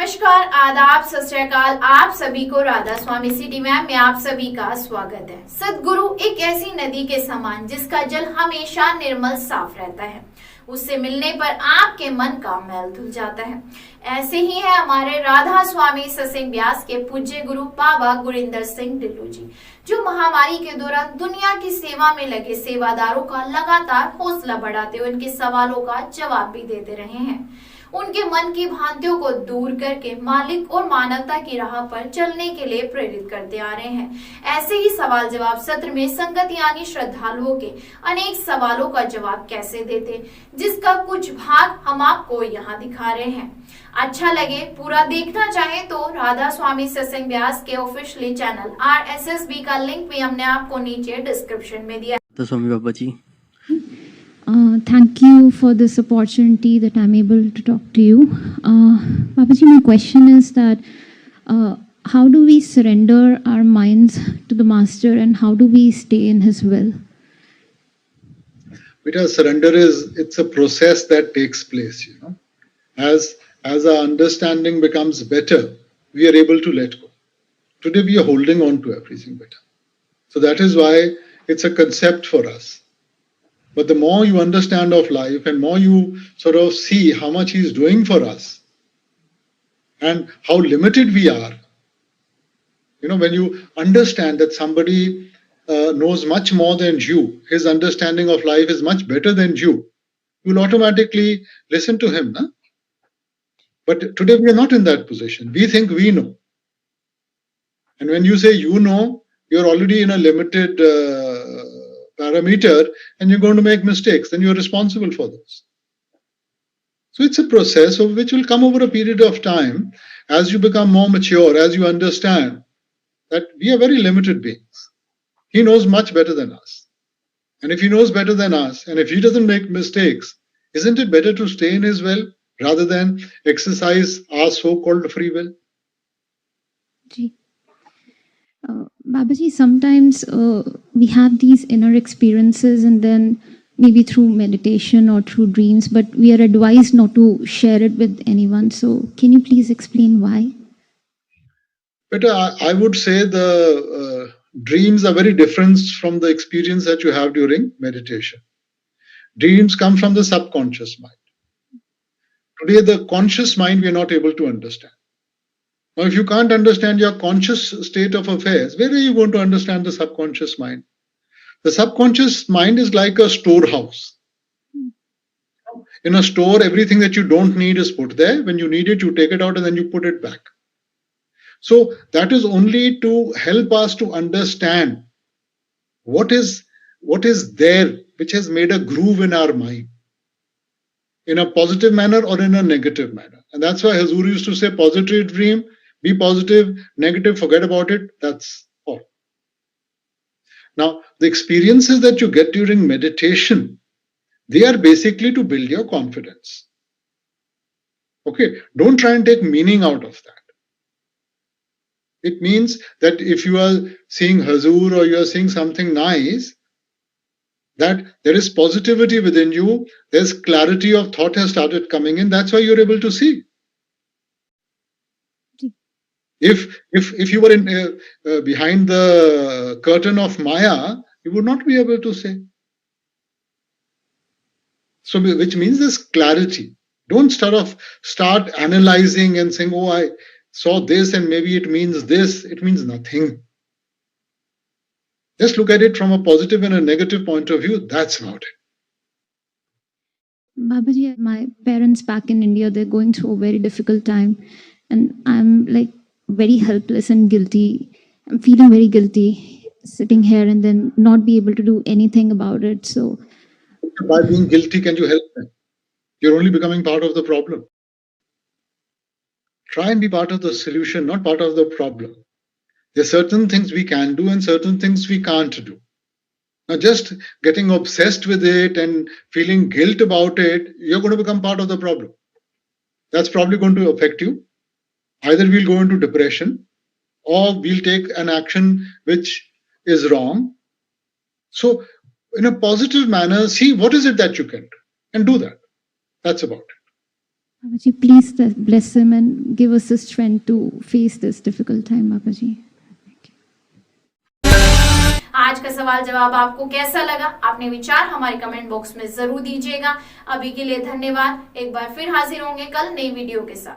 नमस्कार, आदाब, सत श्री अकाल। आप सभी को राधा स्वामी सिटी मैम में आप सभी का स्वागत है। सद्गुरु एक ऐसी नदी के समान जिसका जल हमेशा निर्मल साफ रहता है। उससे मिलने पर आपके मन का मैल धुल जाता है। ऐसे ही है हमारे राधा स्वामी सत्संग व्यास के पूज्य गुरु बाबा गुरिंदर सिंह ढिल्लों जी, जो महामारी के दौरान दुनिया की सेवा में लगे सेवादारों का लगातार हौसला बढ़ाते हुए उनके सवालों का जवाब भी देते रहे हैं। उनके मन की भ्रांतियों को दूर करके मालिक और मानवता की राह पर चलने के लिए प्रेरित करते आ रहे हैं। ऐसे ही सवाल जवाब सत्र में संगत यानी श्रद्धालुओं के अनेक सवालों का जवाब कैसे देते, जिसका कुछ भाग हम आपको यहाँ दिखा रहे हैं। अच्छा लगे पूरा देखना चाहे तो राधा स्वामी सत्संग व्यास के ऑफिशियली चैनल RSSB का लिंक भी हमने आपको नीचे डिस्क्रिप्शन में दिया। तो स्वामी बाबा जी, thank you for this opportunity that I'm able to talk to you. Babaji, my question is that how do we surrender our minds to the Master and how do we stay in His will? Because surrender it's a process that takes place, As our understanding becomes better, we are able to let go. Today we are holding on to everything better. So that is why it's a concept for us. But the more you understand of life and more you sort of see how much He's doing for us and how limited we are, when you understand that somebody knows much more than you, his understanding of life is much better than you will automatically listen to him. Na? But today we are not in that position. We think we know. And when you say you know, you're already in a limited parameter and you're going to make mistakes, then you're responsible for those. So it's a process of which will come over a period of time as you become more mature, as you understand that we are very limited beings. He knows much better than us. And if He knows better than us, and if He doesn't make mistakes, isn't it better to stay in His will rather than exercise our so-called free will? Ji. Babaji, sometimes we have these inner experiences and then maybe through meditation or through dreams, but we are advised not to share it with anyone. So can you please explain why? But I would say the dreams are very different from the experience that you have during meditation. Dreams come from the subconscious mind. Today, the conscious mind we are not able to understand. Now, if you can't understand your conscious state of affairs, where are you going to understand the subconscious mind? The subconscious mind is like a storehouse. In a store, everything that you don't need is put there. When you need it, you take it out and then you put it back. So that is only to help us to understand what is there which has made a groove in our mind, in a positive manner or in a negative manner. And that's why Hazur used to say, positive dream, be positive, negative, forget about it. That's all. Now, the experiences that you get during meditation, they are basically to build your confidence. Okay, don't try and take meaning out of that. It means that if you are seeing Hazur or you are seeing something nice, that there is positivity within you, there's clarity of thought has started coming in. That's why you're able to see. If you were in behind the curtain of Maya, you would not be able to say. So, which means there's clarity. Don't start analyzing and saying, oh, I saw this and maybe it means this. It means nothing. Just look at it from a positive and a negative point of view. That's about it. Babaji, my parents back in India, they're going through a very difficult time. And I'm like very helpless and guilty. I'm feeling very guilty sitting here and then not be able to do anything about it. So by being guilty, can you help them? You're only becoming part of the problem. Try and be part of the solution, not part of the problem. There are certain things we can do and certain things we can't do. Now, just getting obsessed with it and feeling guilt about it, you're going to become part of the problem. That's probably going to affect you. Either we'll go into depression or we'll take an action which is wrong. So, in a positive manner, see what is it that you can do and do that. That's about it. Babaji, please bless him and give us the strength to face this difficult time, Babaji. आज का सवाल जवाब आपको कैसा लगा? अपने विचार हमारे कमेंट बॉक्स में जरूर दीजिएगा। अभी के लिए धन्यवाद। एक बार फिर हाजिर होंगे कल नई वीडियो के साथ।